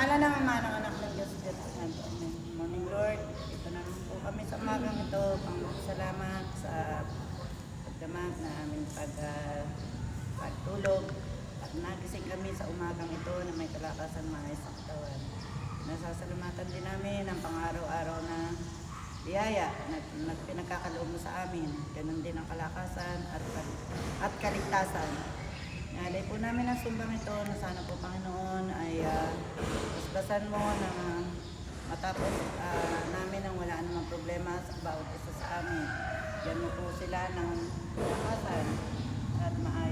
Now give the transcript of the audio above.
pangalan ng Ama ng Anak ng Diyos, Amen. Morning Lord, ito na po kami sa umagang ito. Salamat sa pagdamag na aming pagtulog. At nagising kami sa umagang ito na may kalakasan maayos sa katawan. Nasasalamatan din namin ang pang-araw-araw na biyaya na pinagkakaloob mo sa amin. Ganun din ang kalakasan at kaligtasan. Nalay po namin ang sumbang ito na sana po Panginoon ay basbasan mo na matapos namin ang wala namang problema sa bawat isa sa amin. Yan mo po sila ng kalakasan at maayos